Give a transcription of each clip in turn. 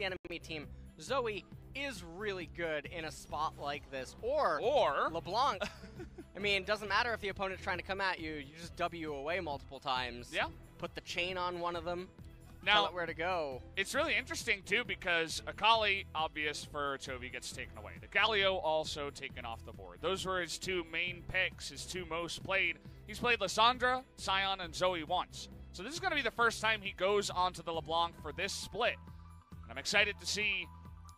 the enemy team, Zoe is really good in a spot like this. Or LeBlanc. I mean, it doesn't matter if the opponent's trying to come at you. You just W away multiple times. Yeah. Put the chain on one of them. Now, tell it where to go. It's really interesting, too, because Akali, obvious for Chovy, gets taken away. The Galio also taken off the board. Those were his two main picks, his two most played. He's played Lissandra, Sion, and Zoe once. So this is going to be the first time he goes onto the LeBlanc for this split. And I'm excited to see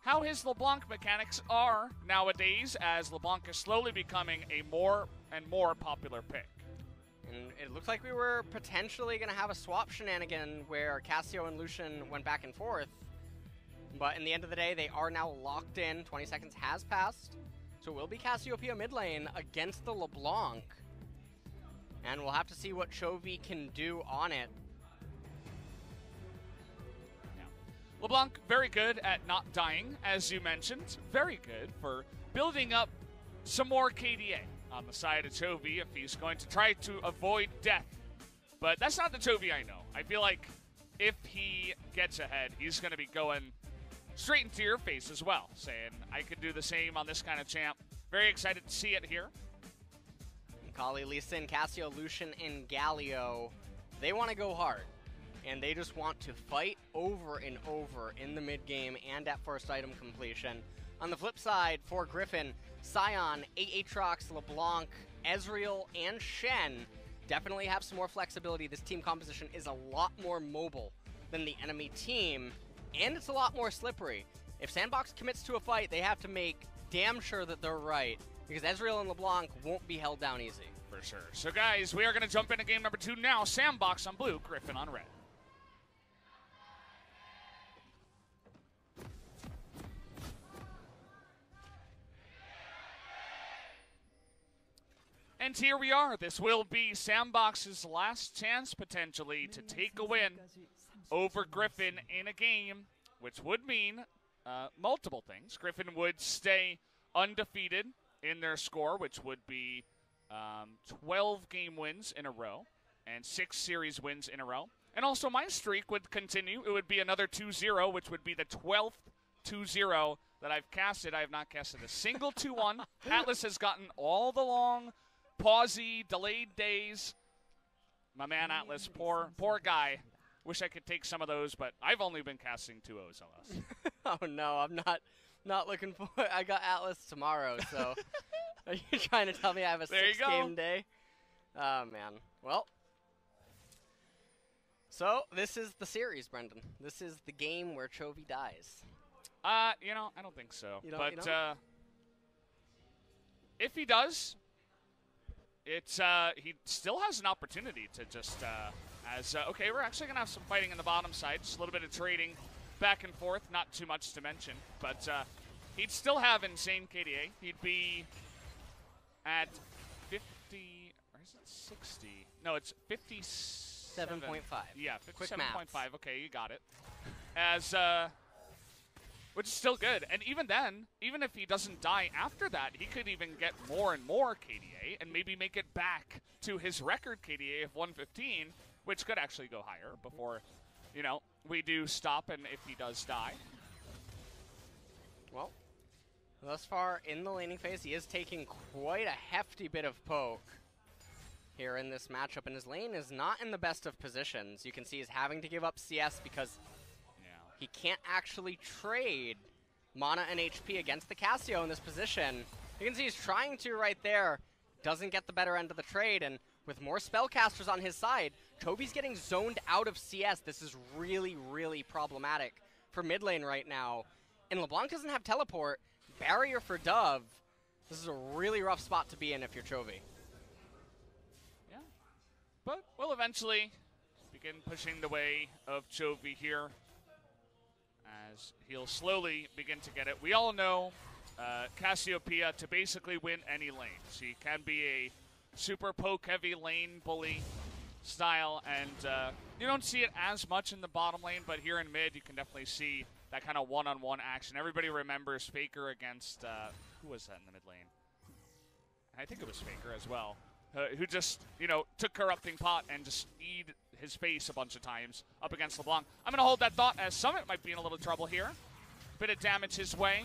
how his LeBlanc mechanics are nowadays, as LeBlanc is slowly becoming a more and more popular pick. And it looks like we were potentially going to have a swap shenanigan where Cassio and Lucian went back and forth. But in the end of the day, they are now locked in. 20 seconds has passed. So it will be Cassiopeia mid lane against the LeBlanc. And we'll have to see what Chovy can do on it. Yeah. LeBlanc, very good at not dying, as you mentioned. Very good for building up some more KDA on the side of Chovy if he's going to try to avoid death. But that's not the Chovy I know. I feel like if he gets ahead, he's going to be going straight into your face as well, saying, I could do the same on this kind of champ. Very excited to see it here. Kali, Lee Sin, Cassio, Lucian, and Galio, they want to go hard. And they just want to fight over and over in the mid game and at first item completion. On the flip side, for Griffin, Sion, Aatrox, LeBlanc, Ezreal, and Shen definitely have some more flexibility. This team composition is a lot more mobile than the enemy team, and it's a lot more slippery. If SandBox commits to a fight, they have to make damn sure that they're right, because Ezreal and LeBlanc won't be held down easy. For sure. So guys, we are going to jump into game number 2 now. SandBox on blue, Griffin on red. And here we are. This will be SandBox's last chance, potentially, to take a win over Griffin in a game, which would mean multiple things. Griffin would stay undefeated in their score, which would be 12 game wins in a row and 6 series wins in a row. And also my streak would continue. It would be another 2-0, which would be the 12th 2-0 that I've casted. I have not casted a single 2-1. Atlas has gotten all the long pausey, delayed days. My man Atlas, poor guy. Wish I could take some of those, but I've only been casting 2-0s, LS. Oh no, I'm not looking for it. I got Atlas tomorrow, so are you trying to tell me I have a 6-game day? Oh man. Well, so this is the series, Brendan. This is the game where Chovy dies. You know, I don't think so. You don't, but if he does, it's he still has an opportunity to just okay, we're actually gonna have some fighting in the bottom side, just a little bit of trading back and forth, not too much to mention, but he'd still have insane KDA. He'd be at 50, or is it 60? No, it's 57.5. Yeah, 57.5. Okay, you got it. As which is still good. And even then, even if he doesn't die after that, he could even get more and more KDA and maybe make it back to his record KDA of 115, which could actually go higher before, you know, we do stop and if he does die. Well, thus far in the laning phase, he is taking quite a hefty bit of poke here in this matchup, and his lane is not in the best of positions. You can see he's having to give up CS because he can't actually trade mana and HP against the Cassio in this position. You can see he's trying to right there. Doesn't get the better end of the trade, and with more spellcasters on his side, Chovy's getting zoned out of CS. This is really, really problematic for mid lane right now. And LeBlanc doesn't have teleport. Barrier for Dove. This is a really rough spot to be in if you're Chovy. Yeah, but we'll eventually begin pushing the way of Chovy here, as he'll slowly begin to get it. We all know Cassiopeia to basically win any lane. She can be a super poke-heavy lane bully style, and you don't see it as much in the bottom lane, but here in mid, you can definitely see that kind of one-on-one action. Everybody remembers Faker against, who was that in the mid lane? I think it was Faker as well, who just, you know, took Corrupting Pot and just his face a bunch of times up against LeBlanc. I'm going to hold that thought as Summit might be in a little trouble here. bit of damage his way,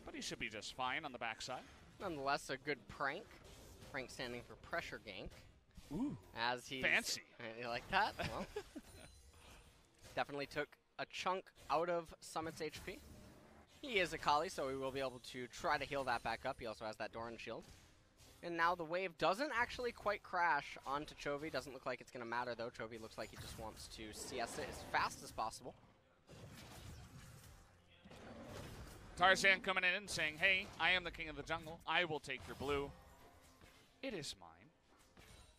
but he should be just fine on the backside. Nonetheless, a good prank. Prank standing for pressure gank. Ooh, as he's fancy. You like that? Well, definitely took a chunk out of Summit's HP. He is a Kali, so he will be able to try to heal that back up. He also has that Doran shield. And now the wave doesn't actually quite crash onto Chovy. Doesn't look like it's going to matter, though. Chovy looks like he just wants to CS it as fast as possible. Tarzan coming in and saying, hey, I am the king of the jungle. I will take your blue. It is mine.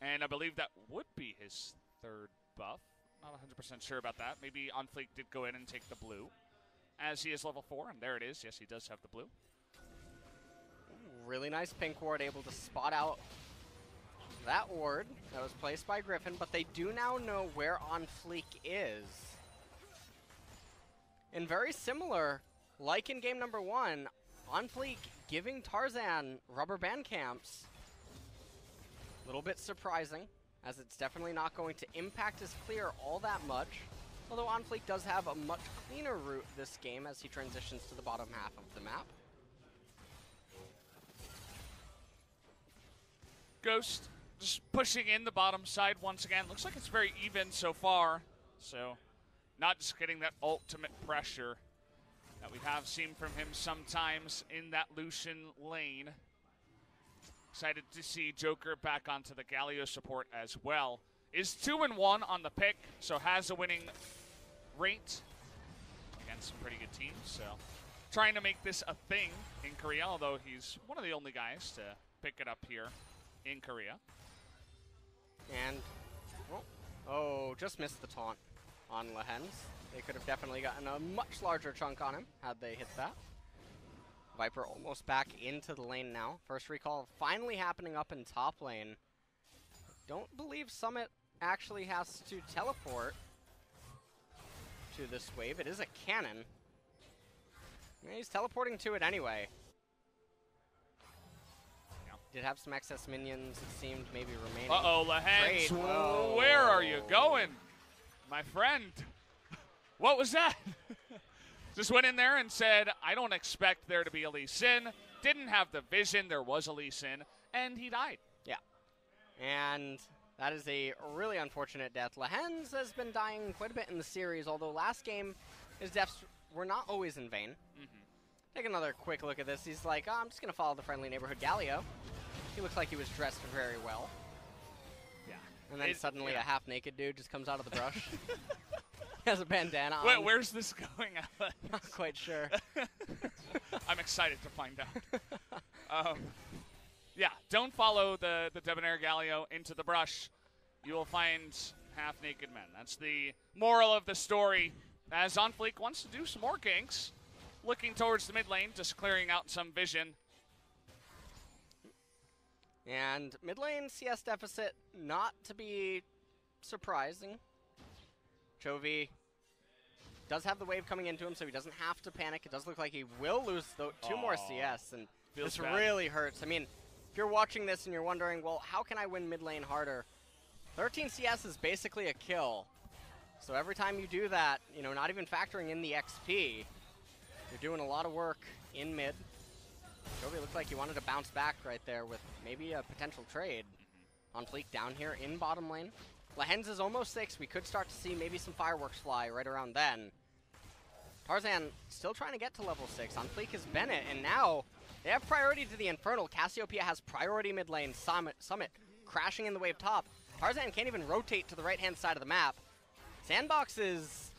And I believe that would be his third buff. Not 100% sure about that. Maybe Onfleek did go in and take the blue, as he is level 4, and there it is. Yes, he does have the blue. Really nice pink ward, able to spot out that ward that was placed by Griffin, but they do now know where Onfleek is. And very similar, like in game number 1, Onfleek giving Tarzan rubber band camps. A little bit surprising, as it's definitely not going to impact his clear all that much. Although Onfleek does have a much cleaner route this game as he transitions to the bottom half of the map. Ghost just pushing in the bottom side once again. Looks like it's very even so far. So not just getting that ultimate pressure that we have seen from him sometimes in that Lucian lane. Excited to see Joker back onto the Galio support as well. Is 2-1 on the pick, so has a winning rate against some pretty good teams. So trying to make this a thing in Korea, although he's one of the only guys to pick it up here in Korea. And, oh, just missed the taunt on Lehens. They could have definitely gotten a much larger chunk on him had they hit that. Viper almost back into the lane now. First recall finally happening up in top lane. Don't believe Summit actually has to teleport to this wave. It is a cannon. Yeah, he's teleporting to it anyway. Did have some excess minions, it seemed, maybe remaining. Uh-oh, Lehens, where are you going, my friend? What was that? Just went in there and said, I don't expect there to be a Lee Sin. Didn't have the vision, there was a Lee Sin, and he died. Yeah, and that is a really unfortunate death. Lehens has been dying quite a bit in the series, although last game his deaths were not always in vain. Take another quick look at this. He's like, oh, I'm just going to follow the friendly neighborhood Galio. He looks like he was dressed very well. Yeah. And then suddenly a half-naked dude just comes out of the brush. He has a bandana on. Wait, where's this going, Alex? Not quite sure. I'm excited to find out. Yeah, don't follow the Debonair Galio into the brush. You will find half-naked men. That's the moral of the story. As Onfleek wants to do some more ganks. Looking towards the mid lane, just clearing out some vision. And mid lane CS deficit, not to be surprising. Chovy does have the wave coming into him, so he doesn't have to panic. It does look like he will lose two more CS, and this bad. Really hurts. I mean, if you're watching this and you're wondering, well, how can I win mid lane harder? 13 CS is basically a kill. So every time you do that, you know, not even factoring in the XP, you're doing a lot of work in mid. Chovy looked like he wanted to bounce back right there with maybe a potential trade. Onfleek down here in bottom lane. Lehens is almost 6. We could start to see maybe some fireworks fly right around then. Tarzan still trying to get to level 6. Onfleek is Bennett, and now they have priority to the Infernal. Cassiopeia has priority mid lane. Summit crashing in the wave top. Tarzan can't even rotate to the right-hand side of the map. SandBox is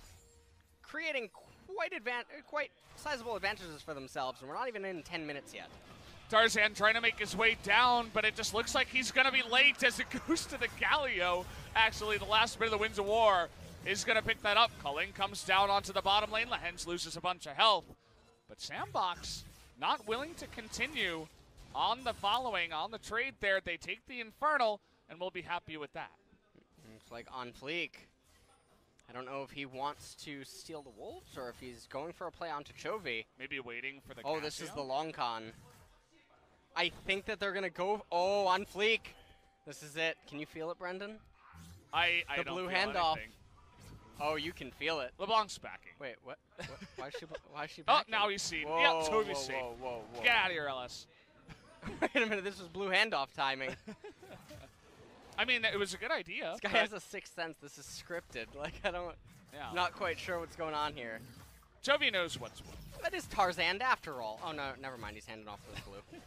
creating quite sizable advantages for themselves, and we're not even in 10 minutes yet. Tarzan trying to make his way down, but it just looks like he's going to be late as it goes to the Galio. Actually, the last bit of the Winds of War is going to pick that up. Culling comes down onto the bottom lane. Lehens loses a bunch of health. But SandBox not willing to continue on the following, on the trade there. They take the Infernal, and we'll be happy with that. It's like Onfleek. I don't know if he wants to steal the Wolves or if he's going for a play onto Chovy. Maybe waiting for the Oh, Cassio. This is the long con. I think that they're going to go... Oh, Onfleek. This is it. Can you feel it, Brendan? I the don't blue feel handoff. Anything. Oh, you can feel it. LeBlanc's backing. Wait, what? Why Why is she Oh, backing? now he's seen. Whoa, Yep, Toby's whoa, seen. whoa, whoa, whoa. Get out of here, LS. Wait a minute, this was blue handoff timing. I mean, it was a good idea. This guy has a sixth sense. This is scripted. Like, Yeah. not quite sure what's going on here. Chovy knows what's what. That is Tarzan after all. Oh, no, never mind. He's handing off to the blue.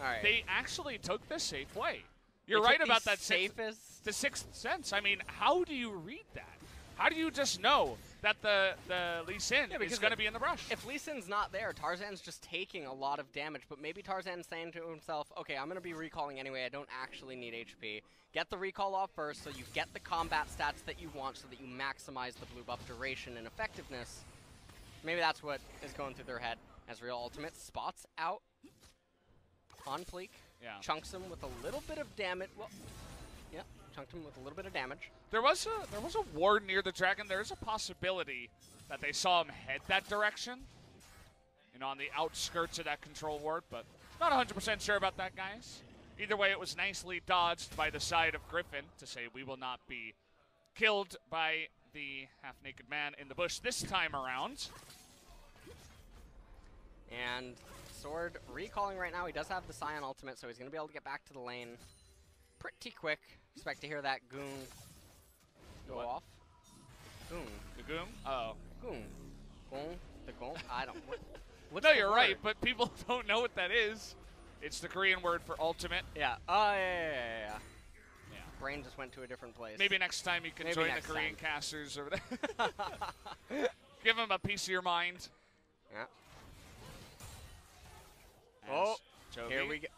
All right. They actually took the safe way. You're They right took about the that safest. the sixth sense. I mean, how do you read that? How do you just know that the Lee Sin is going to be in the brush? If Lee Sin's not there, Tarzan's just taking a lot of damage, but maybe Tarzan's saying to himself, okay, I'm going to be recalling anyway. I don't actually need HP. Get the recall off first so you get the combat stats that you want so that you maximize the blue buff duration and effectiveness. Maybe that's what is going through their head. As Real Ultimate spots out on Fleek. Yeah. Chunks him with a little bit of damage. Well, yep, chunked him with a little bit of damage. There was a ward near the dragon. There's a possibility that they saw him head that direction. You know, on the outskirts of that control ward, but not 100% sure about that, guys. Either way, it was nicely dodged by the side of Griffin to say we will not be killed by the half-naked man in the bush this time around. And Sword recalling right now. He does have the Scion ultimate, so he's going to be able to get back to the lane pretty quick. Expect to hear that goon go off. Goon. The goon? Oh. Goon. Goon. The goon? I don't. What's No, the you're word? right, but people don't know what that is. It's the Korean word for ultimate. Yeah. Oh, yeah. Brain just went to a different place. Maybe next time you can Maybe join the next Korean time. casters over there. Give them a piece of your mind. Yeah. As Oh, Chovy. here we go.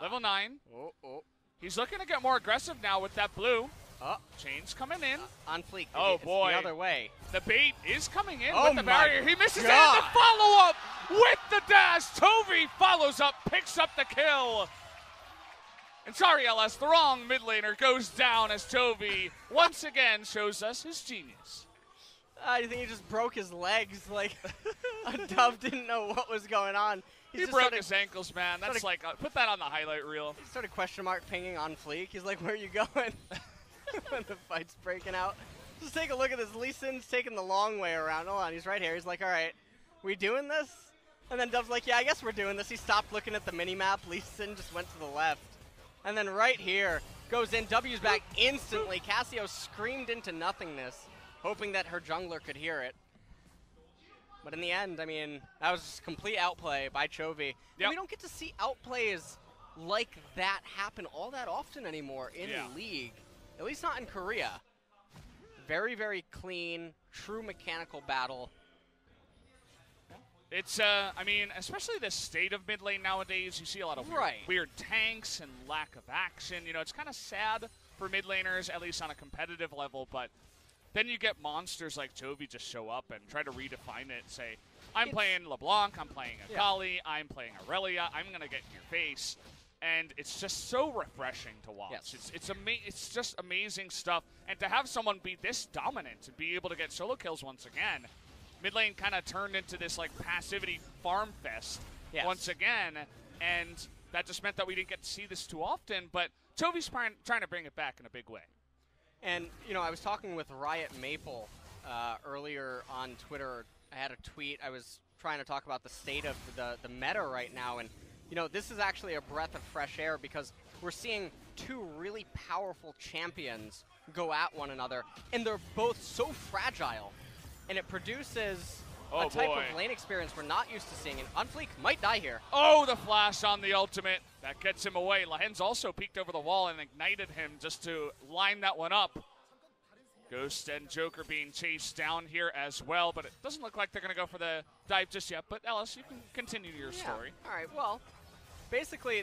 Level 9. Oh. He's looking to get more aggressive now with that blue. Oh. Chain's coming in. On Fleek. Oh, It's boy. the other way. The bait is coming in Oh with the my barrier. He misses it. God. And the follow-up with the dash. Tovey follows up, picks up the kill. And sorry, LS, the wrong mid laner goes down as Tovey once again shows us his genius. I think he just broke his legs. Like, Dove didn't know what was going on. He broke his ankles, man. That's like, put that on the highlight reel. He started question mark pinging on Fleek. He's like, where are you going? When the fight's breaking out. Just take a look at this. Lee Sin's taking the long way around. Hold on, he's right here. He's like, all right, we doing this? And then Dove's like, yeah, I guess we're doing this. He stopped looking at the mini-map. Lee Sin just went to the left. And then right here, goes in, W's back instantly. Cassio screamed into nothingness, hoping that her jungler could hear it. But in the end, I mean, that was just complete outplay by Chovy. Yep. We don't get to see outplays like that happen all that often anymore in League. At least not in Korea. Very, very clean, true mechanical battle. It's, I mean, especially the state of mid lane nowadays, you see a lot of weird tanks and lack of action. You know, it's kind of sad for mid laners, at least on a competitive level, but then you get monsters like Chovy just show up and try to redefine it and say, I'm playing LeBlanc, I'm playing Akali, I'm playing Aurelia, I'm going to get in your face. And it's just so refreshing to watch. Yes. It's just amazing stuff. And to have someone be this dominant and be able to get solo kills once again, mid lane kind of turned into this like passivity farm fest once again, and that just meant that we didn't get to see this too often, but Chovy's trying to bring it back in a big way. And, you know, I was talking with Riot Maple earlier on Twitter. I had a tweet. I was trying to talk about the state of the meta right now, and, you know, this is actually a breath of fresh air because we're seeing two really powerful champions go at one another, and they're both so fragile. And it produces a type of lane experience we're not used to seeing. And Unfleek might die here. Oh, the flash on the ultimate. That gets him away. Lahen's also peeked over the wall and ignited him just to line that one up. Ghost and Joker being chased down here as well, but it doesn't look like they're going to go for the dive just yet. But Ellis, you can continue your story. All right, well, basically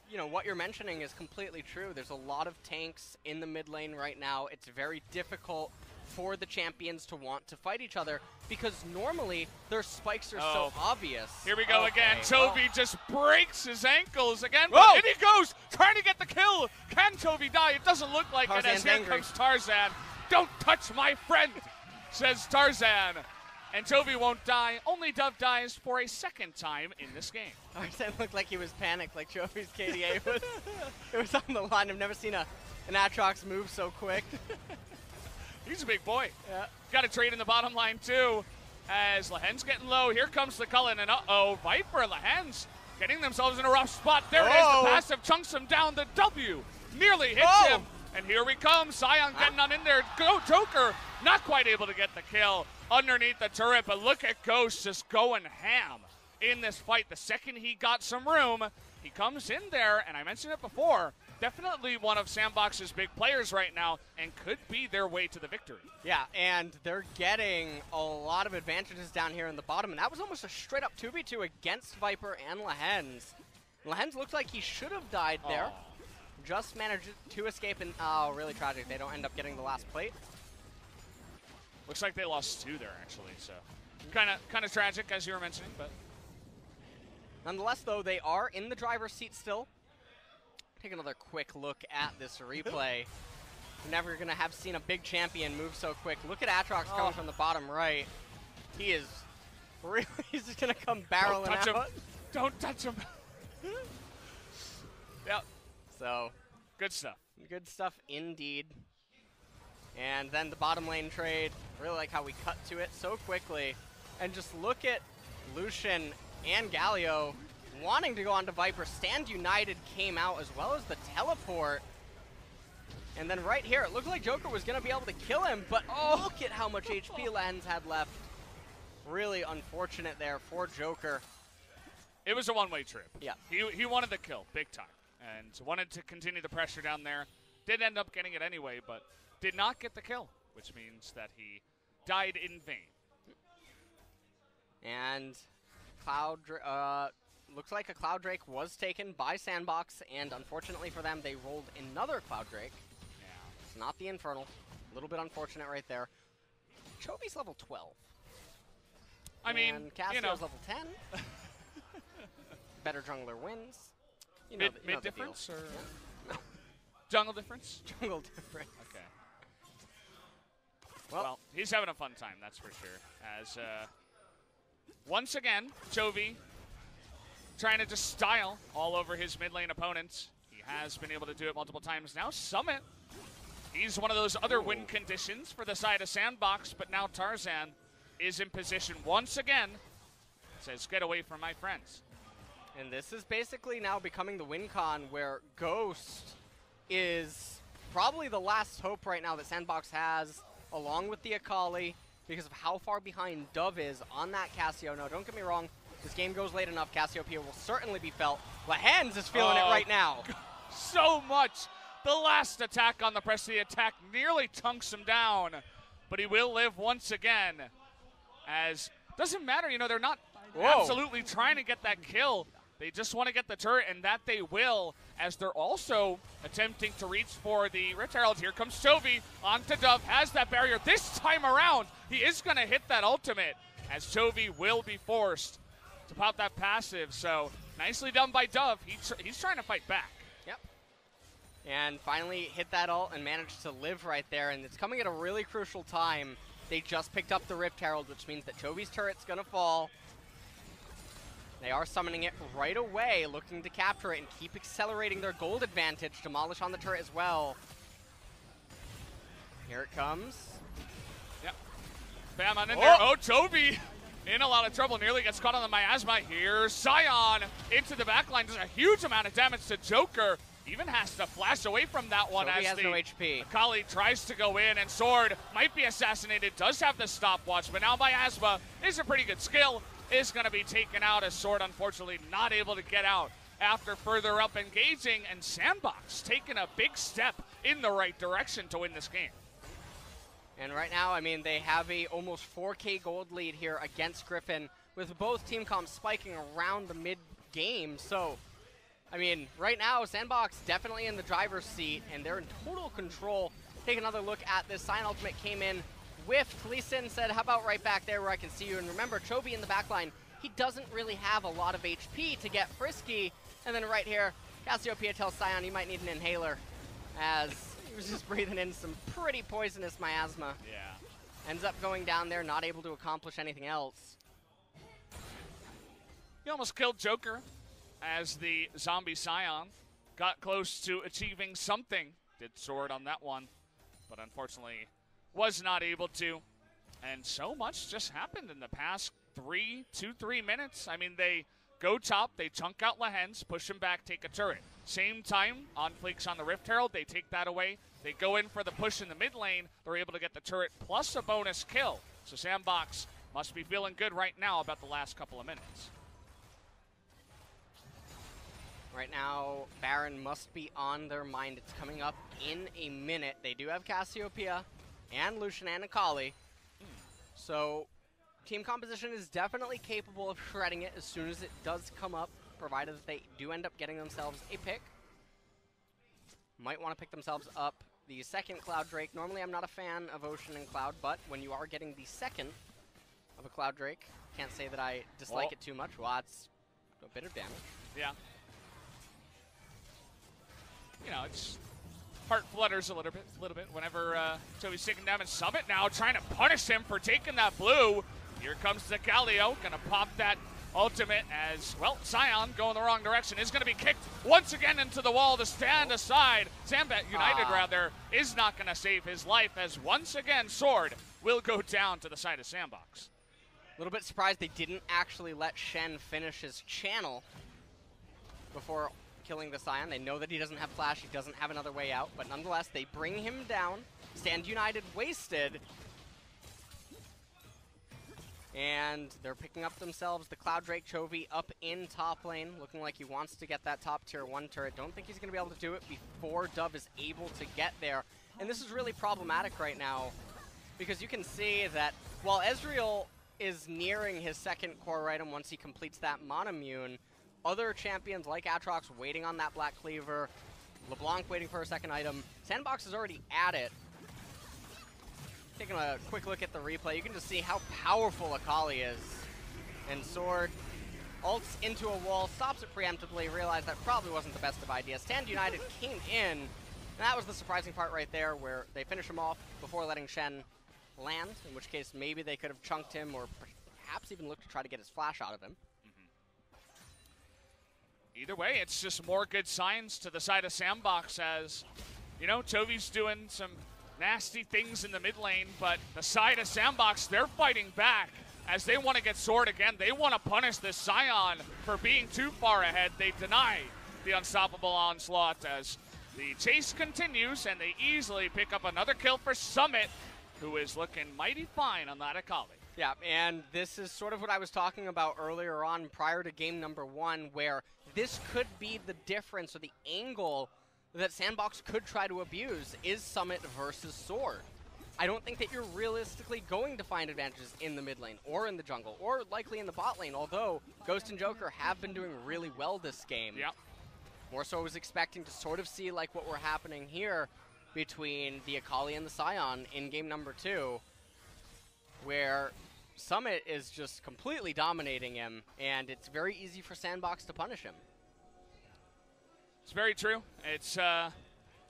you know, what you're mentioning is completely true. There's a lot of tanks in the mid lane right now. It's very difficult for the champions to want to fight each other because normally their spikes are so obvious. Here we go again. Chovy just breaks his ankles again. Whoa! And he goes, trying to get the kill. Can Chovy die? It doesn't look like it as here comes Tarzan. Don't touch my friend, says Tarzan. And Chovy won't die. Only Dove dies for a second time in this game. Tarzan looked like he was panicked, like Chovy's KDA was. It was on the line. I've never seen an Aatrox move so quick. He's a big boy. Yeah. Got a trade in the bottom line, too. as Lehen's getting low. Here comes the Cullen, and uh-oh, Viper, Lehen's getting themselves in a rough spot. There it is, the passive chunks him down. The W nearly hits him. And here we come, Sion getting on in there. Go Joker, not quite able to get the kill underneath the turret, but look at Ghost just going ham in this fight. The second he got some room, he comes in there, and I mentioned it before, definitely one of SandBox's big players right now and could be their way to the victory. Yeah, and they're getting a lot of advantages down here in the bottom, and that was almost a straight-up 2v2 against Viper and Lehen's. Lehen's looked like he should have died there. Just managed to escape, and oh, really tragic. They don't end up getting the last plate. Looks like they lost 2 there, actually, so kind of tragic, as you were mentioning, but nonetheless, though, they are in the driver's seat still. Take another quick look at this replay. You're never going to have seen a big champion move so quick. Look at Atrox coming from the bottom right. He is really, he's just going to come barreling out. Don't touch him. Don't touch him. Yep. So, good stuff. Good stuff indeed. And then the bottom lane trade. Really like how we cut to it so quickly. And just look at Lucian and Galio wanting to go on to Viper. Stand United came out as well as the teleport. And then right here, it looked like Joker was going to be able to kill him, but look at how much HP Lens had left. Really unfortunate there for Joker. It was a one-way trip. Yeah. He wanted the kill, big time, and wanted to continue the pressure down there. Did end up getting it anyway, but did not get the kill, which means that he died in vain. And Cloud, looks like a Cloud Drake was taken by SandBox, and unfortunately for them, they rolled another Cloud Drake. Yeah. It's not the Infernal. A little bit unfortunate right there. Chobi's level 12. I mean, Cassio's you know. level 10. Better jungler wins. You know mid the difference deal. or No. jungle difference? Jungle difference. Okay. Well, he's having a fun time, that's for sure. As once again, Chovy trying to just style all over his mid lane opponents. He has been able to do it multiple times. Now Summit, he's one of those other win conditions for the side of SandBox, but now Tarzan is in position once again. Says, get away from my friends. And this is basically now becoming the win con where Ghost is probably the last hope right now that SandBox has, along with the Akali, because of how far behind Dove is on that Cassio. No, don't get me wrong. This game goes late enough. Cassiopeia will certainly be felt. Lehens is feeling it right now. So much. The last attack on the press of the attack nearly tunks him down, but he will live once again. As doesn't matter, you know, they're not absolutely trying to get that kill. They just want to get the turret, and that they will, as they're also attempting to reach for the Rift Herald. Here comes Chovy onto Dove, has that barrier. This time around, he is going to hit that ultimate, as Chovy will be forced to pop that passive. So nicely done by Dove. He's trying to fight back. Yep. And finally hit that ult and managed to live right there, and it's coming at a really crucial time. They just picked up the Rift Herald, which means that Chovy's turret's going to fall. They are summoning it right away, looking to capture it and keep accelerating their gold advantage. Demolish on the turret as well. Here it comes. Yep. Bam on in there. Oh, Chovy in a lot of trouble. Nearly gets caught on the miasma. Here's Sion into the backline. Does a huge amount of damage to Joker. Even has to flash away from that one. Chovy as has the no HP. Akali tries to go in, and Sword might be assassinated. Does have the stopwatch, but now miasma is a pretty good skill. Is going to be taken out, as Sword unfortunately not able to get out after further up engaging, and SandBox taking a big step in the right direction to win this game. And right now, I mean, they have a almost 4K gold lead here against Griffin, with both team comps spiking around the mid-game. So, I mean, right now, SandBox definitely in the driver's seat, and they're in total control. Take another look at this. Sion ultimate came in, whiffed. Lee Sin said, how about right back there where I can see you? And remember, Chovy in the backline, he doesn't really have a lot of HP to get frisky. And then right here, Cassiopeia tells Sion he might need an inhaler, as he was just breathing in some pretty poisonous miasma. Yeah. Ends up going down there, not able to accomplish anything else. He almost killed Joker, as the zombie Sion got close to achieving something. Did Sword on that one, but unfortunately was not able to. And so much just happened in the past 2-3 minutes. I mean, they go top, they chunk out Lehens, push him back, take a turret. Same time on Freecs on the Rift Herald, they take that away. They go in for the push in the mid lane. They're able to get the turret plus a bonus kill. So SandBox must be feeling good right now about the last couple of minutes. Right now, Baron must be on their mind. It's coming up in a minute. They do have Cassiopeia and Lucian and Akali. So team composition is definitely capable of shredding it as soon as it does come up, provided that they do end up getting themselves a pick. Might want to pick themselves up the second Cloud Drake. Normally I'm not a fan of Ocean and Cloud, but when you are getting the second of a Cloud Drake, can't say that I dislike it too much. Well, it's a bit of damage. Yeah. You know, it's heart flutters a little bit whenever Toby's taking damage. Summit now trying to punish him for taking that blue. Here comes the Galio, gonna pop that ultimate as, well, Sion going the wrong direction, is gonna be kicked once again into the wall to stand aside. SandBox United, rather, is not gonna save his life as once again Sword will go down to the side of SandBox. A little bit surprised they didn't actually let Shen finish his channel before killing the Sion. They know that he doesn't have flash, he doesn't have another way out, but nonetheless, they bring him down. Stand United wasted. And they're picking up themselves the Cloud Drake Chovy up in top lane, looking like he wants to get that top tier 1 turret. Don't think he's going to be able to do it before Dove is able to get there. And this is really problematic right now, because you can see that while Ezreal is nearing his second core item once he completes that Monomune, other champions like Aatrox waiting on that Black Cleaver, LeBlanc waiting for a second item. SandBox is already at it. Taking a quick look at the replay, you can just see how powerful Akali is. And Sword ults into a wall, stops it preemptively, realized that probably wasn't the best of ideas. Stand United came in, and that was the surprising part right there, where they finish him off before letting Shen land, in which case maybe they could have chunked him or perhaps even looked to try to get his flash out of him. Either way, it's just more good signs to the side of SandBox as, you know, Toby's doing some nasty things in the mid lane, but the side of SandBox, they're fighting back as they want to get Sword again. They want to punish this Sion for being too far ahead. They deny the unstoppable onslaught as the chase continues, and they easily pick up another kill for Summit, who is looking mighty fine on that Akali. Yeah, and this is sort of what I was talking about earlier on prior to game number 1, where this could be the difference or the angle that SandBox could try to abuse is Summit versus Sword. I don't think that you're realistically going to find advantages in the mid lane or in the jungle or likely in the bot lane, although Ghost and Joker have been doing really well this game. Yep. More so I was expecting to sort of see like what were happening here between the Akali and the Sion in game number 2, where Summit is just completely dominating him, and it's very easy for SandBox to punish him. It's very true. It's it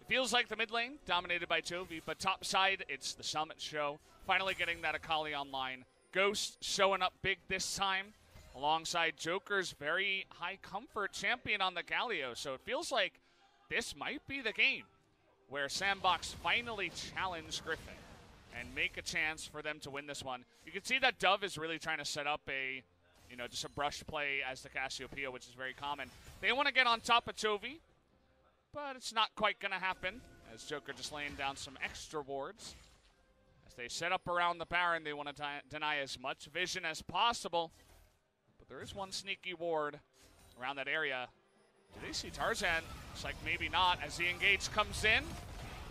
feels like the mid lane dominated by Chovy, but top side, it's the Summit show. Finally getting that Akali online. Ghost showing up big this time, alongside Joker's very high comfort champion on the Galio. So it feels like this might be the game where SandBox finally challenge Griffin and make a chance for them to win this one. You can see that Dove is really trying to set up a, you know, just a brush play as the Cassiopeia, which is very common. They want to get on top of Chovy, but it's not quite going to happen, as Joker just laying down some extra wards. As they set up around the Baron, they want to deny as much vision as possible. But there is one sneaky ward around that area. Do they see Tarzan? Looks like maybe not. As the engage comes in,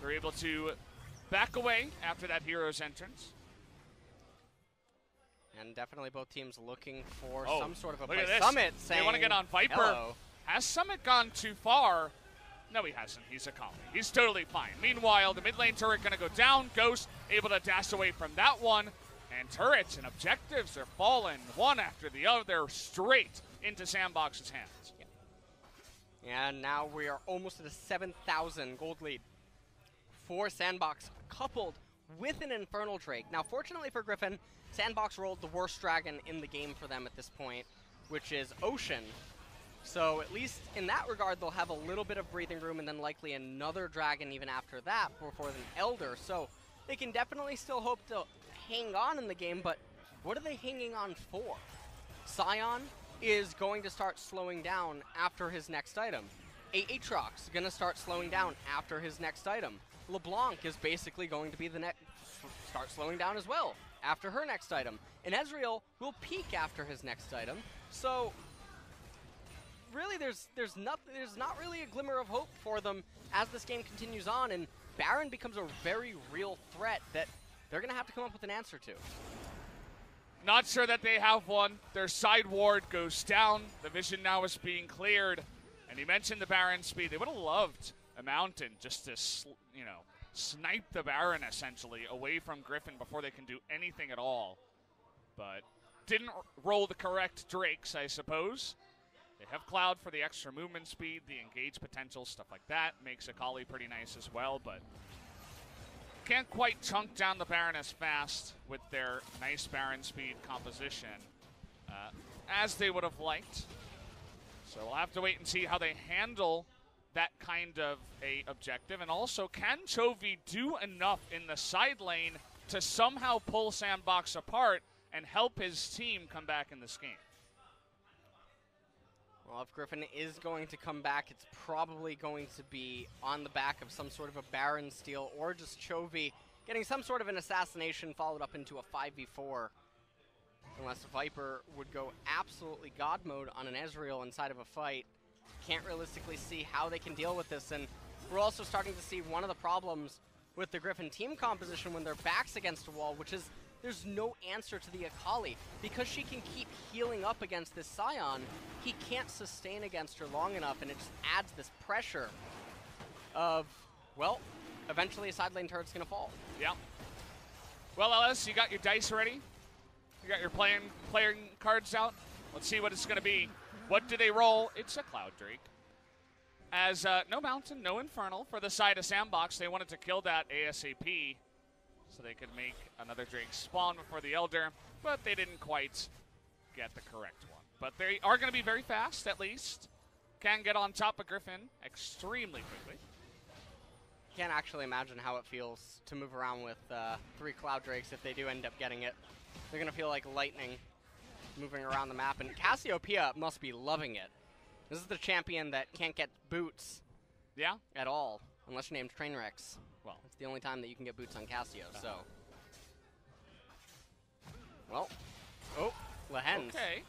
they're able to back away after that hero's entrance. And definitely both teams looking for Oh, some sort of a look play. at this. Summit saying, They want to get on Viper. hello. Has Summit gone too far? No, he hasn't. He's a Akali. He's totally fine. Meanwhile, the mid lane turret going to go down. Ghost able to dash away from that one. And turrets and objectives are falling one after the other straight into SandBox's hands. Yeah. And now we are almost at a 7,000 gold lead for SandBox, coupled with an Infernal Drake. Now, fortunately for Griffin, SandBox rolled the worst dragon in the game for them at this point, which is Ocean. So at least in that regard, they'll have a little bit of breathing room, and then likely another dragon even after that before an Elder. So they can definitely still hope to hang on in the game, but what are they hanging on for? Sion is going to start slowing down after his next item. Aatrox going to start slowing down after his next item. LeBlanc is basically going to be the next, start slowing down as well after her next item. And Ezreal will peak after his next item. So really there's not really a glimmer of hope for them as this game continues on, and Baron becomes a very real threat that they're going to have to come up with an answer to. Not sure that they have one. Their side ward goes down. The vision now is being cleared. And you mentioned the Baron speed. They would have loved a Mountain just to, snipe the Baron essentially away from Griffin before they can do anything at all. But didn't roll the correct Drakes, I suppose. They have Cloud for the extra movement speed, the engage potential, stuff like that. Makes Akali pretty nice as well, but can't quite chunk down the Baron as fast with their nice Baron speed composition as they would have liked. So we'll have to wait and see how they handle that kind of a objective. And also, can Chovy do enough in the side lane to somehow pull SandBox apart and help his team come back in this game? Well, if Griffin is going to come back, it's probably going to be on the back of some sort of a Baron steal, or just Chovy getting some sort of an assassination followed up into a 5v4. Unless Viper would go absolutely God mode on an Ezreal inside of a fight. Can't realistically see how they can deal with this, and we're also starting to see one of the problems with the Griffin team composition when their back's against a wall, which is there's no answer to the Akali. Because she can keep healing up against this Sion, he can't sustain against her long enough, and it just adds this pressure of, well, eventually a side lane turret's gonna fall. Yeah. Well, LS, you got your dice ready? You got your playing cards out? Let's see what it's gonna be. What do they roll? It's a Cloud Drake. As no Mountain, no Infernal for the side of SandBox. They wanted to kill that ASAP so they could make another Drake spawn before the Elder, but they didn't quite get the correct one. But they are going to be very fast, at least. Can get on top of Griffin extremely quickly. Can't actually imagine how it feels to move around with 3 Cloud Drakes if they do end up getting it. They're going to feel like lightning moving around the map, and Cassiopeia must be loving it. This is the champion that can't get boots at all, unless your name's Trainwrecks. Well, it's the only time that you can get boots on Cassio, so. Well, oh, Lehens. Okay.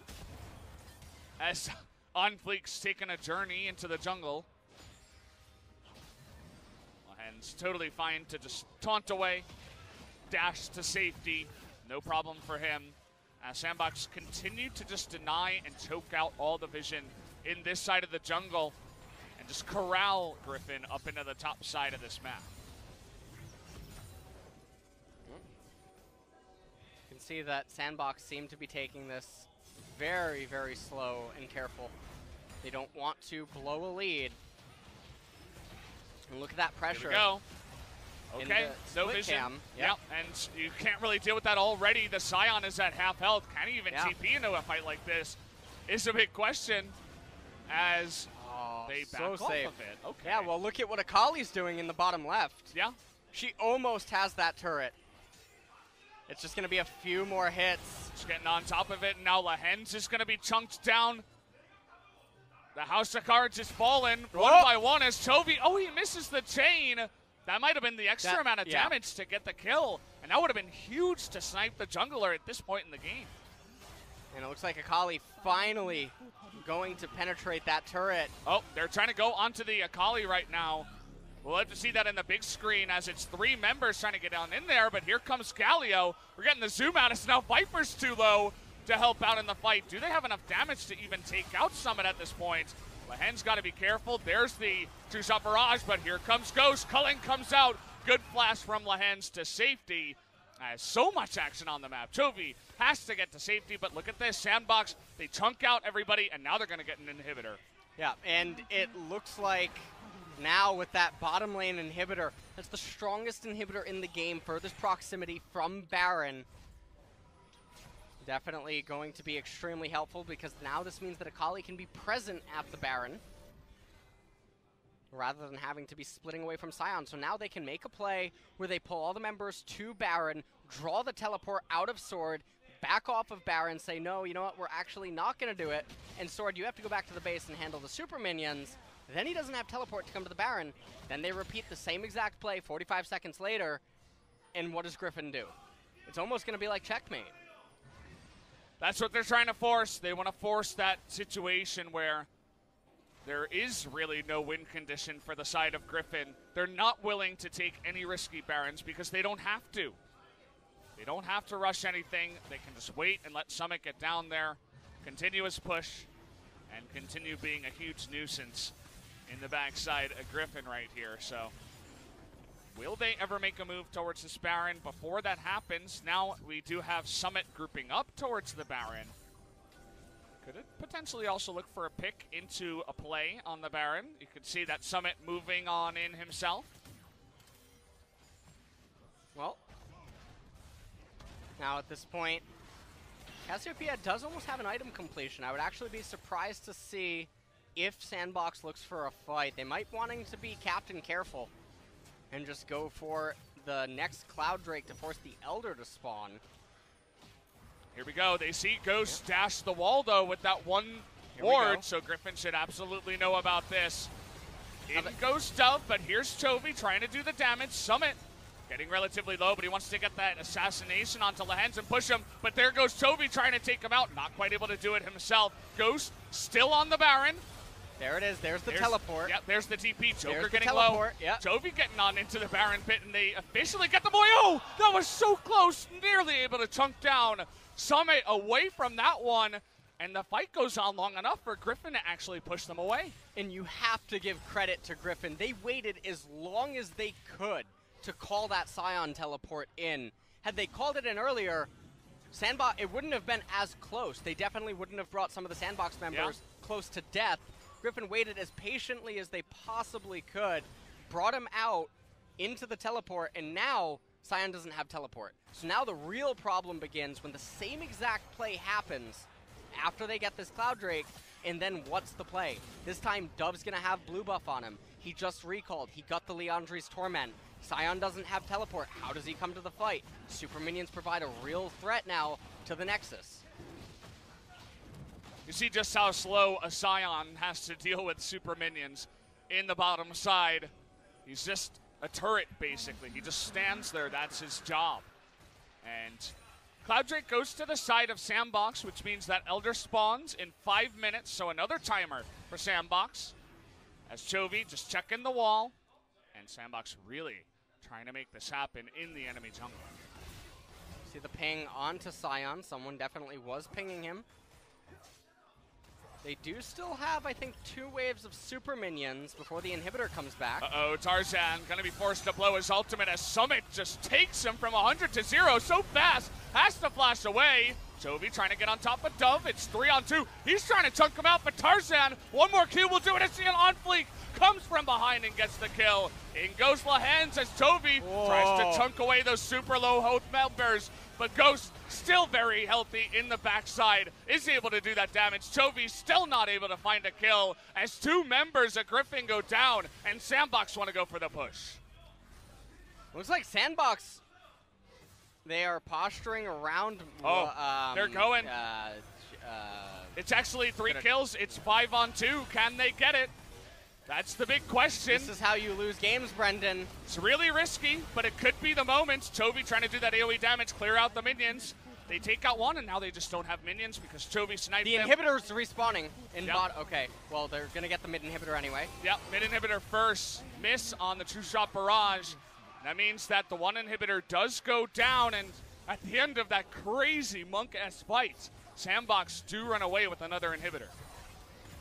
As Onfleek's taking a journey into the jungle. Lehens totally fine to just taunt away, dash to safety, no problem for him. SandBox continued to just deny and choke out all the vision in this side of the jungle and just corral Griffin up into the top side of this map. You can see that SandBox seem to be taking this very, very slow and careful. They don't want to blow a lead. And look at that pressure. Here we go. Okay, no vision. Yep, and you can't really deal with that already. The Sion is at half health. Can he even TP into a fight like this? Is a big question as they back off of it. Okay. Yeah, well, look at what Akali's doing in the bottom left. Yeah. She almost has that turret. It's just going to be a few more hits. She's getting on top of it, and now Lehens is going to be chunked down. The House of Cards is falling one by one as Chovy, he misses the chain. That might have been the extra amount of damage to get the kill, and that would have been huge to snipe the jungler at this point in the game. And it looks like Akali finally going to penetrate that turret. Oh, they're trying to go onto the Akali right now. We'll have to see that in the big screen as it's 3 members trying to get down in there, but here comes Galio. We're getting the zoom out. It's now Viper's too low to help out in the fight. Do they have enough damage to even take out Summit at this point? Lehens got to be careful. There's the two-shot barrage, but here comes Ghost. Culling comes out. Good flash from Lehens to safety. So much action on the map. Chovy has to get to safety, but look at this. SandBox, they chunk out everybody, and now they're going to get an inhibitor. Yeah, and it looks like now with that bottom lane inhibitor, that's the strongest inhibitor in the game, furthest proximity from Baron. Definitely going to be extremely helpful because now this means that Akali can be present at the Baron rather than having to be splitting away from Sion. So now they can make a play where they pull all the members to Baron, draw the teleport out of Sword, back off of Baron, say, no, you know what, we're actually not going to do it. And Sword, you have to go back to the base and handle the super minions. Then he doesn't have teleport to come to the Baron. Then they repeat the same exact play 45 seconds later. And what does Griffin do? It's almost going to be like checkmate. That's what they're trying to force. They want to force that situation where there is really no win condition for the side of Griffin. They're not willing to take any risky Barons because they don't have to. They don't have to rush anything. They can just wait and let Summit get down there, continuous push, and continue being a huge nuisance in the backside of Griffin right here. So will they ever make a move towards this Baron? Before that happens, now we do have Summit grouping up towards the Baron. Could it potentially also look for a pick into a play on the Baron? You could see that Summit moving on in himself. Well, now at this point, Cassiopeia does almost have an item completion. I would actually be surprised to see if SandBox looks for a fight. They might wanting to be Captain Careful and just go for the next Cloud Drake to force the Elder to spawn. Here we go. They see Ghost dash the wall, though, with that one ward, so Griffin should absolutely know about this. In goes Dove, but here's Chovy trying to do the damage. Summit getting relatively low, but he wants to get that assassination onto Lehens and push him, but there goes Chovy trying to take him out. Not quite able to do it himself. Ghost still on the Baron. There it is. There's the teleport. Yep, there's the TP. Joker there's getting low. Yep. Chovy getting on into the Baron pit, and they officially get the boy. Oh, that was so close. Nearly able to chunk down Summit away from that one. And the fight goes on long enough for Griffin to actually push them away. And you have to give credit to Griffin. They waited as long as they could to call that Scion teleport in. Had they called it in earlier, SandBox, it wouldn't have been as close. They definitely wouldn't have brought some of the SandBox members close to death. Griffin waited as patiently as they possibly could, brought him out into the teleport, and now Scion doesn't have teleport. So now the real problem begins when the same exact play happens after they get this Cloud Drake, and then what's the play? This time, Dove's gonna have blue buff on him. He just recalled. He got the Leandri's Torment. Scion doesn't have teleport. How does he come to the fight? Super minions provide a real threat now to the Nexus. You see just how slow a Scion has to deal with super minions in the bottom side. He's just a turret, basically. He just stands there. That's his job. And Cloud Drake goes to the side of SandBox, which means that Elder spawns in 5 minutes, so another timer for SandBox. As Chovy just checking the wall, and SandBox really trying to make this happen in the enemy jungle. See the ping onto Scion. Someone definitely was pinging him. They do still have, I think, 2 waves of super minions before the inhibitor comes back. Uh-oh, Tarzan going to be forced to blow his ultimate as Summit just takes him from 100 to 0 so fast. Has to flash away. Chovy trying to get on top of Dove. It's 3-on-2. He's trying to chunk him out, but Tarzan, one more kill will do it. It's on fleek. Comes from behind and gets the kill. In goes Lehens as Chovy tries to chunk away those super low health members. But Ghost, still very healthy in the backside, is able to do that damage. Chovy still not able to find a kill as 2 members of Griffin go down, and SandBox want to go for the push. Looks like SandBox, they are posturing around. They're going. It's actually 3 kills. It's 5-on-2. Can they get it? That's the big question. This is how you lose games, Brendan. It's really risky, but it could be the moment. Chovy trying to do that AoE damage, clear out the minions. They take out one, and now they just don't have minions because Chovy sniped them. The inhibitor's respawning in bot. Okay, well, they're going to get the mid inhibitor anyway. Yep, mid inhibitor first. Miss on the True Shot Barrage. That means that the one inhibitor does go down, and at the end of that crazy monk-ass fight, SandBox do run away with another inhibitor.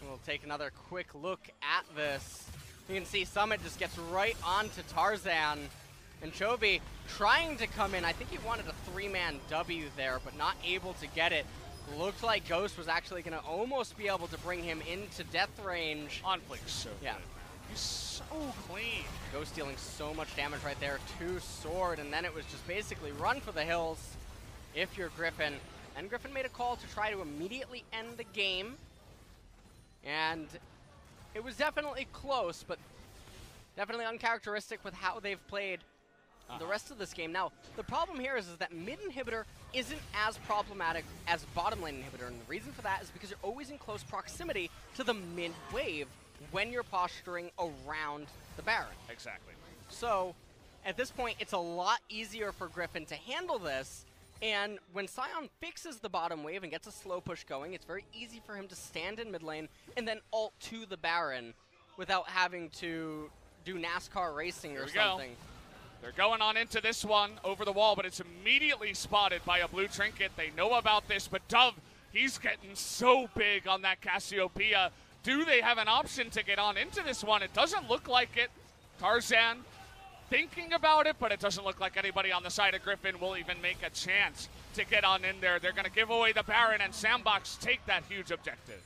We'll take another quick look at this. You can see Summit just gets right onto Tarzan. And Chovy trying to come in. I think he wanted a 3-man W there, but not able to get it. Looked like Ghost was actually going to almost be able to bring him into death range. On fleek, so good. He's so clean. Ghost dealing so much damage right there to Sword, and then it was just basically run for the hills if you're Griffin. And Griffin made a call to try to immediately end the game. And it was definitely close, but definitely uncharacteristic with how they've played the rest of this game. Now, the problem here is that mid inhibitor isn't as problematic as bottom lane inhibitor, and the reason for that is because you're always in close proximity to the mid wave when you're posturing around the Baron. Exactly. So, at this point, it's a lot easier for Griffin to handle this, and when Sion fixes the bottom wave and gets a slow push going, it's very easy for him to stand in mid lane and then ult to the Baron without having to do NASCAR racing or something. They're going on into this one over the wall, but it's immediately spotted by a blue trinket. They know about this, but Dove, he's getting so big on that Cassiopeia. Do they have an option to get on into this one? It doesn't look like it. Tarzan thinking about it, but it doesn't look like anybody on the side of Griffin will even make a chance to get on in there. They're going to give away the Baron, and SandBox take that huge objective.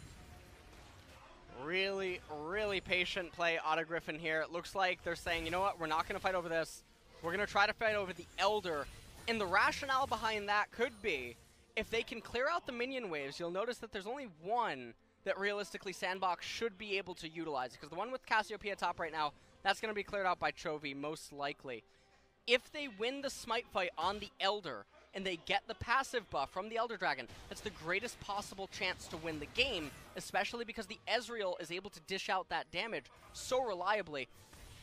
Really, really patient play out of Griffin here. It looks like they're saying, you know what, we're not going to fight over this. We're going to try to fight over the Elder. And the rationale behind that could be, if they can clear out the minion waves, you'll notice that there's only one that realistically SandBox should be able to utilize. Because the one with Cassiopeia top right now, that's going to be cleared out by Chovy, most likely. If they win the smite fight on the Elder, and they get the passive buff from the Elder Dragon, that's the greatest possible chance to win the game, especially because the Ezreal is able to dish out that damage so reliably.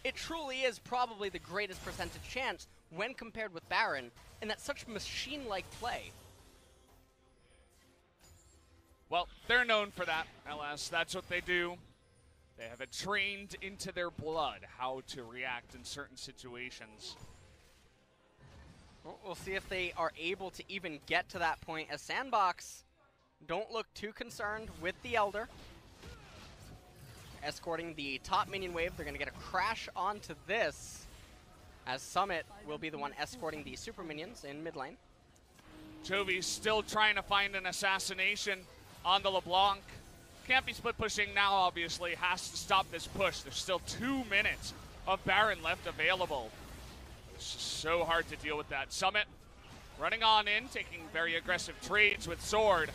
It truly is probably the greatest percentage chance when compared with Baron, and that's such machine-like play. Well, they're known for that, LS. That's what they do. They have it trained into their blood how to react in certain situations. We'll see if they are able to even get to that point, as SandBox don't look too concerned with the Elder. Escorting the top minion wave, they're going to get a crash onto this, as Summit will be the one escorting the super minions in mid lane. Chovy still trying to find an assassination on the LeBlanc. Can't be split pushing now, obviously. Has to stop this push. There's still 2 minutes of Baron left available. It's just so hard to deal with that. Summit running on in, taking very aggressive trades with Sword.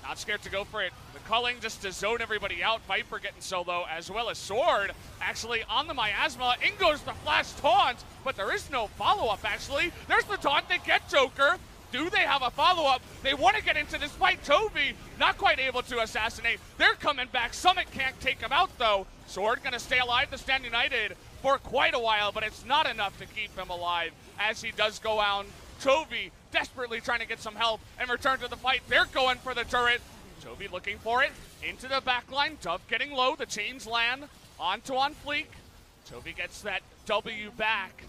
Not scared to go for it. The culling just to zone everybody out. Viper getting solo, as well as Sword actually on the Miasma. In goes the flash taunt, but there is no follow-up actually. There's the taunt, they get Joker. Do they have a follow-up? They want to get into this fight. Chovy not quite able to assassinate. They're coming back. Summit can't take him out though. Sword gonna stay alive to stand united for quite a while, but it's not enough to keep him alive as he does go out. Chovy desperately trying to get some help and return to the fight. They're going for the turret. Chovy looking for it. Into the back line. Dove getting low. The chains land onto on Fleek. Chovy gets that W back.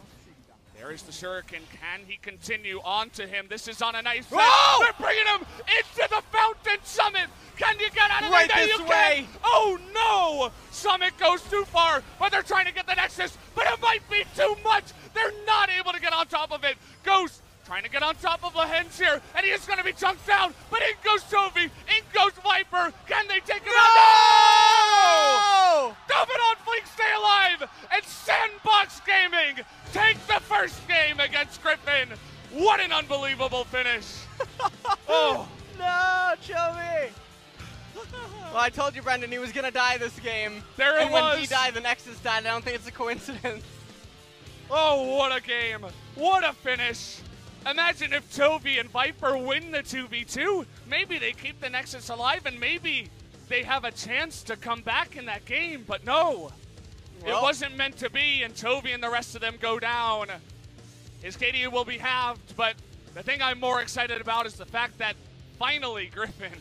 There is the Shuriken. Can he continue onto him? This is on a nice set. They're bringing him into the fountain. Summit, can you get out of there? There you can. Oh no! Summit goes too far, but they're trying to get the Nexus, but it might be too much. They're not able to get on top of it. Ghost trying to get on top of Lahens here, and he is going to be chunked down, but in goes Chovy, in goes Viper. Can they take him out? No! Dove it on Fleek, stay alive, and SandBox Gaming take the first game against Griffin. What an unbelievable finish. Oh. No, Chovy! Well, I told you, Brendan, he was going to die this game. There it was. And when he died, the Nexus died. I don't think it's a coincidence. Oh, what a game. What a finish. Imagine if Chovy and Viper win the 2v2. Maybe they keep the Nexus alive, and maybe they have a chance to come back in that game. But no, well, it wasn't meant to be, and Chovy and the rest of them go down. His KD will be halved, but the thing I'm more excited about is the fact that finally Griffin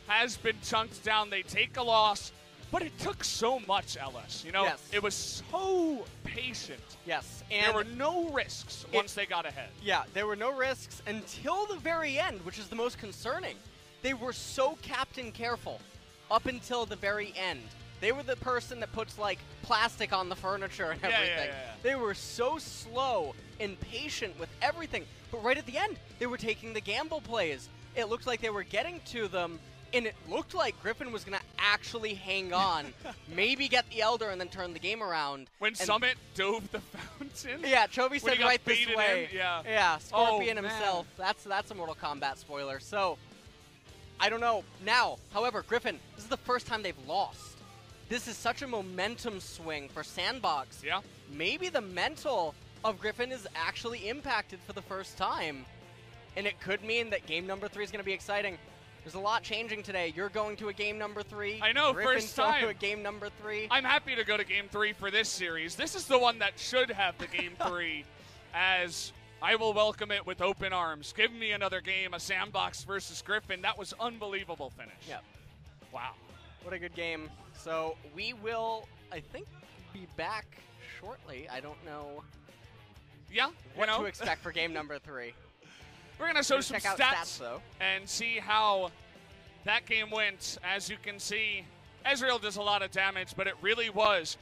has been chunked down. They take a loss, but it took so much, LS. You know, yes. It was so patient. Yes, and there were no risks once they got ahead. Yeah, there were no risks until the very end, which is the most concerning. They were so captain careful up until the very end. They were the person that puts, like, plastic on the furniture and everything. Yeah. They were so slow and patient with everything. But right at the end, they were taking the gamble plays. It looked like they were getting to them, and it looked like Griffin was going to actually hang on, maybe get the Elder, and then turn the game around. When Summit dove the fountain? Yeah, Chovy said right this way. Yeah, Scorpion himself. That's a Mortal Kombat spoiler. So, I don't know. Now, however, Griffin, this is the first time they've lost. This is such a momentum swing for SandBox. Yeah. Maybe the mental of Griffin is actually impacted for the first time. And it could mean that game number 3 is going to be exciting. There's a lot changing today. You're going to a game number 3. I know, Griffin's first time. going to a game number 3. I'm happy to go to game 3 for this series. This is the one that should have the game 3, as I will welcome it with open arms. Give me another game, a SandBox versus Griffin. That was unbelievable finish. Yep. Wow. What a good game. So we will, I think, be back shortly. I don't know what to expect for game number 3. We're going to show some stats though, and see how that game went. As you can see, Ezreal does a lot of damage, but it really was